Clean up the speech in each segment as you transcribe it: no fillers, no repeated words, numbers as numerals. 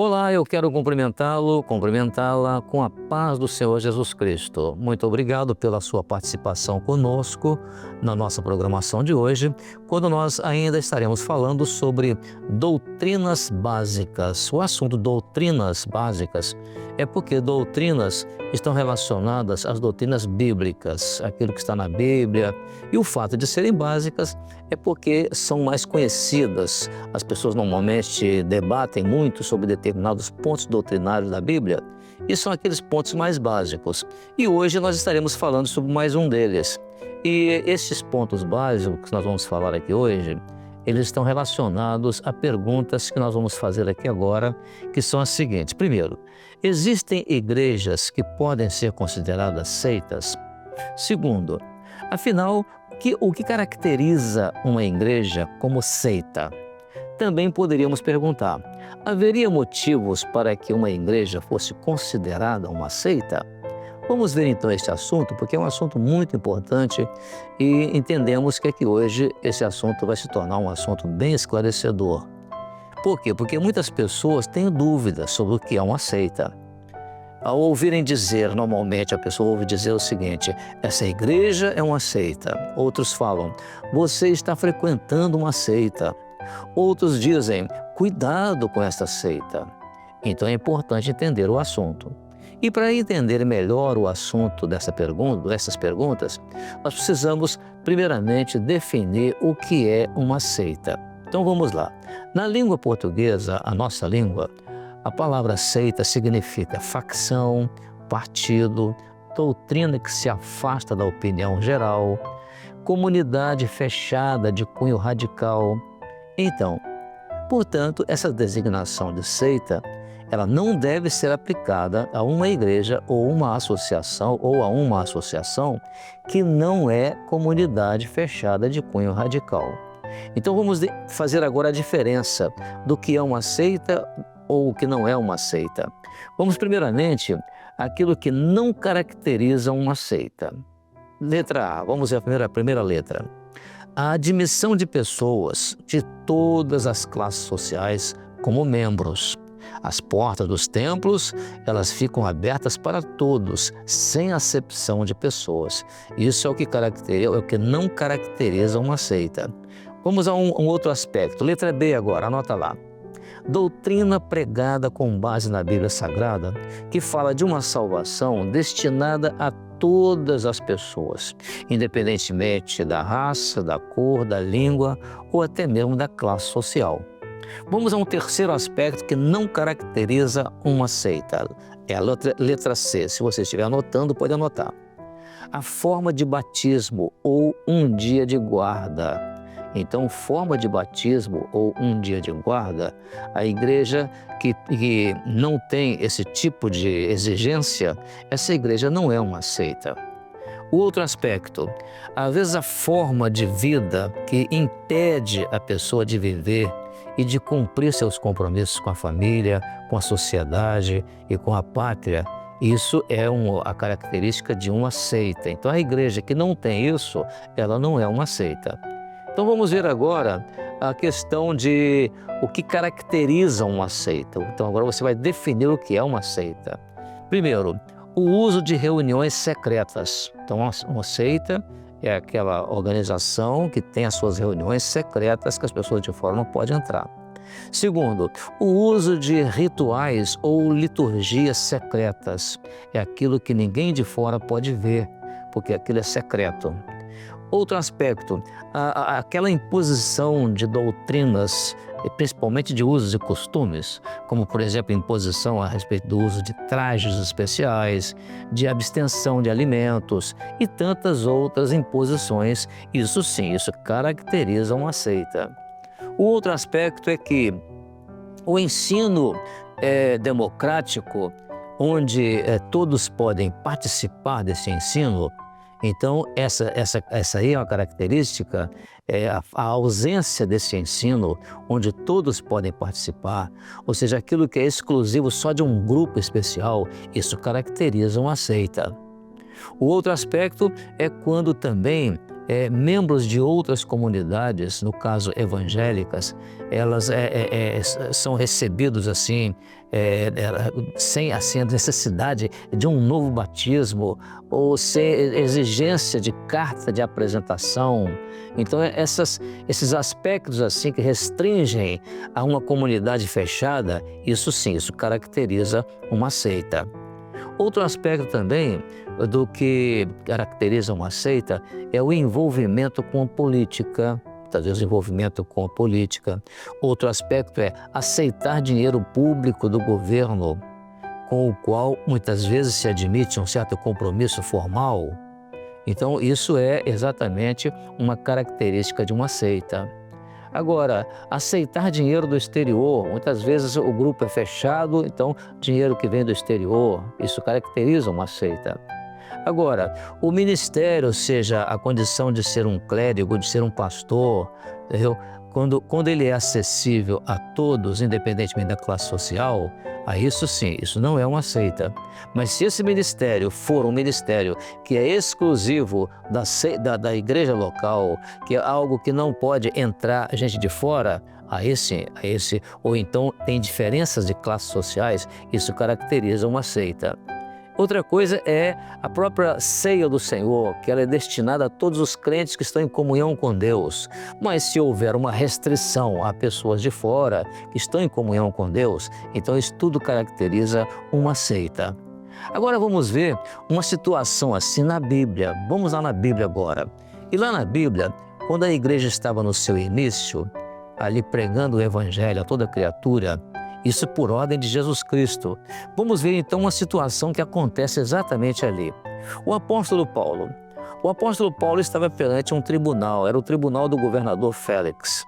Olá, eu quero cumprimentá-la com a paz do Senhor Jesus Cristo. Muito obrigado pela sua participação conosco na nossa programação de hoje, quando nós ainda estaremos falando sobre doutrinas básicas. O assunto doutrinas básicas é porque doutrinas estão relacionadas às doutrinas bíblicas, aquilo que está na Bíblia, e o fato de serem básicas é porque são mais conhecidas. As pessoas normalmente debatem muito sobre determinados pontos doutrinários da Bíblia e são aqueles pontos mais básicos. E hoje nós estaremos falando sobre mais um deles. E esses pontos básicos que nós vamos falar aqui hoje, eles estão relacionados a perguntas que nós vamos fazer aqui agora, que são as seguintes. Primeiro, existem igrejas que podem ser consideradas seitas? Segundo, afinal, o que caracteriza uma igreja como seita? Também poderíamos perguntar, haveria motivos para que uma igreja fosse considerada uma seita? Vamos ver então este assunto, porque é um assunto muito importante e entendemos que aqui hoje esse assunto vai se tornar um assunto bem esclarecedor. Por quê? Porque muitas pessoas têm dúvidas sobre o que é uma seita. Ao ouvirem dizer, normalmente a pessoa ouve dizer o seguinte, essa igreja é uma seita. Outros falam, você está frequentando uma seita. Outros dizem, cuidado com esta seita. Então é importante entender o assunto. E para entender melhor o assunto dessas perguntas, nós precisamos primeiramente definir o que é uma seita. Então vamos lá. Na língua portuguesa, a nossa língua, a palavra seita significa facção, partido, doutrina que se afasta da opinião geral, comunidade fechada de cunho radical. Então, portanto, essa designação de seita, ela não deve ser aplicada a uma igreja ou uma associação que não é comunidade fechada de cunho radical. Então vamos fazer agora a diferença do que é uma seita ou o que não é uma seita. Vamos primeiramente aquilo que não caracteriza uma seita. Letra A, vamos ver a primeira letra. A admissão de pessoas de todas as classes sociais como membros. As portas dos templos, elas ficam abertas para todos, sem acepção de pessoas. Isso é o que não caracteriza uma seita. Vamos a um outro aspecto. Letra B agora, anota lá. Doutrina pregada com base na Bíblia Sagrada, que fala de uma salvação destinada a todas as pessoas, independentemente da raça, da cor, da língua ou até mesmo da classe social. Vamos a um terceiro aspecto que não caracteriza uma seita. É a letra C. Se você estiver anotando, pode anotar. A forma de batismo ou um dia de guarda. Então, forma de batismo ou um dia de guarda, a igreja que não tem esse tipo de exigência, essa igreja não é uma seita. O outro aspecto, às vezes a forma de vida que impede a pessoa de viver e de cumprir seus compromissos com a família, com a sociedade e com a pátria, isso é a característica de uma seita. Então a igreja que não tem isso, ela não é uma seita. Então vamos ver agora a questão de o que caracteriza uma seita. Então agora você vai definir o que é uma seita. Primeiro, o uso de reuniões secretas. Então uma seita é aquela organização que tem as suas reuniões secretas que as pessoas de fora não podem entrar. Segundo, o uso de rituais ou liturgias secretas. É aquilo que ninguém de fora pode ver, porque aquilo é secreto. Outro aspecto, aquela imposição de doutrinas, principalmente de usos e costumes, como por exemplo imposição a respeito do uso de trajes especiais, de abstenção de alimentos e tantas outras imposições, isso sim, isso caracteriza uma seita. O outro aspecto é que o ensino democrático, onde todos podem participar desse ensino, então, essa aí é uma característica, a ausência desse ensino, onde todos podem participar, ou seja, aquilo que é exclusivo só de um grupo especial, isso caracteriza uma seita. O outro aspecto é quando também membros de outras comunidades, no caso evangélicas, elas são recebidos assim, sem assim, a necessidade de um novo batismo ou sem exigência de carta de apresentação. Então, esses aspectos assim que restringem a uma comunidade fechada, isso sim, isso caracteriza uma seita. Outro aspecto também do que caracteriza uma seita é o envolvimento com a política, muitas vezes envolvimento com a política. Outro aspecto é aceitar dinheiro público do governo, com o qual muitas vezes se admite um certo compromisso formal. Então, isso é exatamente uma característica de uma seita. Agora, aceitar dinheiro do exterior, muitas vezes o grupo é fechado, então dinheiro que vem do exterior, isso caracteriza uma seita. Agora, o ministério, ou seja, a condição de ser um clérigo, de ser um pastor, entendeu? Quando ele é acessível a todos, independentemente da classe social, aí isso sim, isso não é uma seita. Mas se esse ministério for um ministério que é exclusivo da igreja local, que é algo que não pode entrar gente de fora, aí sim, ou então tem diferenças de classes sociais, isso caracteriza uma seita. Outra coisa é a própria ceia do Senhor, que ela é destinada a todos os crentes que estão em comunhão com Deus. Mas se houver uma restrição a pessoas de fora que estão em comunhão com Deus, então isso tudo caracteriza uma seita. Agora vamos ver uma situação assim na Bíblia. Vamos lá na Bíblia agora. E lá na Bíblia, quando a igreja estava no seu início, ali pregando o evangelho a toda criatura, isso por ordem de Jesus Cristo. Vamos ver então uma situação que acontece exatamente ali. O apóstolo Paulo estava perante um tribunal, era o tribunal do governador Félix.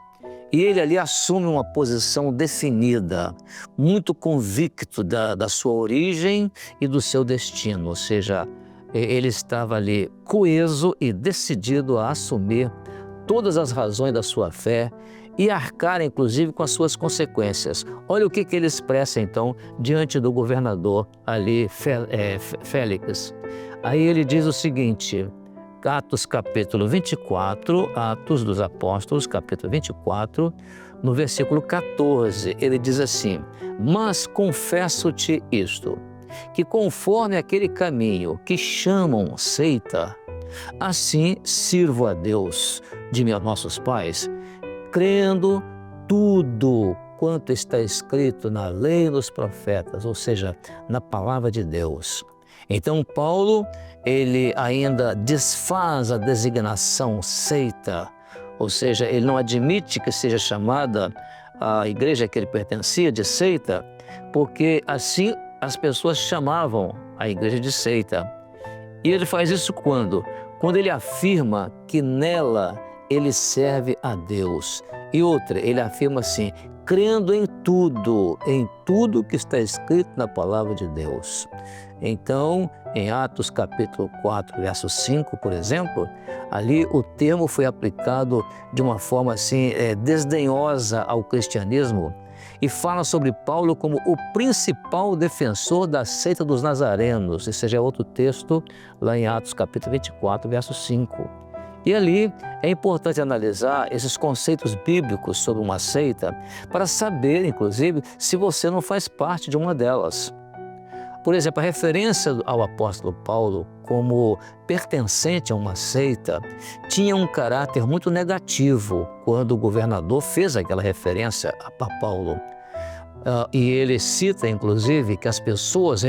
E ele ali assume uma posição definida, muito convicto da sua origem e do seu destino, ou seja, ele estava ali coeso e decidido a assumir todas as razões da sua fé e arcar, inclusive, com as suas consequências. Olha o que ele expressa, então, diante do governador ali, Félix. Aí ele diz o seguinte, Atos capítulo 24, Atos dos Apóstolos, capítulo 24, no versículo 14, ele diz assim, mas confesso-te isto, que conforme aquele caminho que chamam seita, assim sirvo a Deus de nossos pais, crendo tudo quanto está escrito na lei e nos profetas, ou seja, na palavra de Deus. Então Paulo, ele ainda desfaz a designação seita, ou seja, ele não admite que seja chamada a igreja que ele pertencia de seita, porque assim as pessoas chamavam a igreja de seita. E ele faz isso quando? Quando ele afirma que nela ele serve a Deus. E outra, ele afirma assim, crendo em tudo que está escrito na palavra de Deus. Então, em Atos capítulo 4, verso 5, por exemplo, ali o termo foi aplicado de uma forma assim, desdenhosa ao cristianismo e fala sobre Paulo como o principal defensor da seita dos nazarenos. Esse já é outro texto lá em Atos capítulo 24, verso 5. E ali é importante analisar esses conceitos bíblicos sobre uma seita para saber, inclusive, se você não faz parte de uma delas. Por exemplo, a referência ao apóstolo Paulo como pertencente a uma seita tinha um caráter muito negativo quando o governador fez aquela referência a Paulo. E ele cita, inclusive, que as pessoas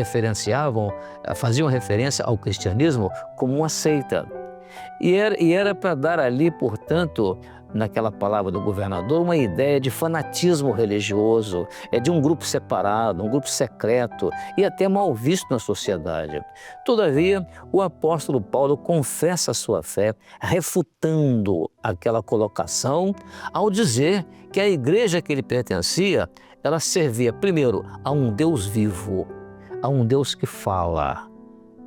faziam referência ao cristianismo como uma seita. E era para dar ali, portanto, naquela palavra do governador, uma ideia de fanatismo religioso, de um grupo separado, um grupo secreto e até mal visto na sociedade. Todavia, o apóstolo Paulo confessa a sua fé, refutando aquela colocação, ao dizer que a igreja que ele pertencia, ela servia primeiro a um Deus vivo, a um Deus que fala,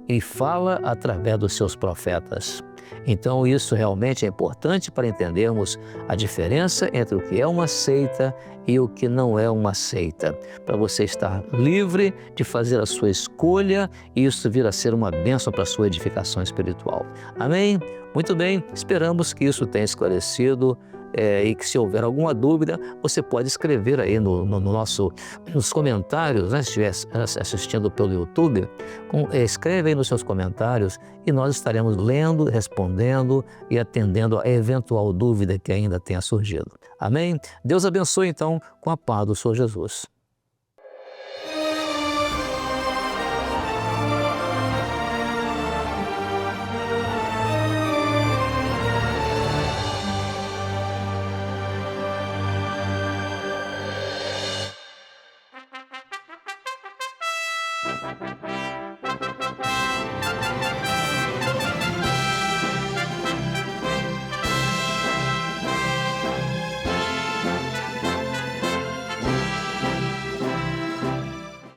e fala através dos seus profetas. Então, isso realmente é importante para entendermos a diferença entre o que é uma seita e o que não é uma seita, para você estar livre de fazer a sua escolha e isso vir a ser uma bênção para a sua edificação espiritual. Amém? Muito bem, esperamos que isso tenha esclarecido. E que se houver alguma dúvida, você pode escrever aí nos comentários, né? Se estiver assistindo pelo YouTube, escreve aí nos seus comentários e nós estaremos lendo, respondendo e atendendo a eventual dúvida que ainda tenha surgido. Amém? Deus abençoe então com a paz do Senhor Jesus.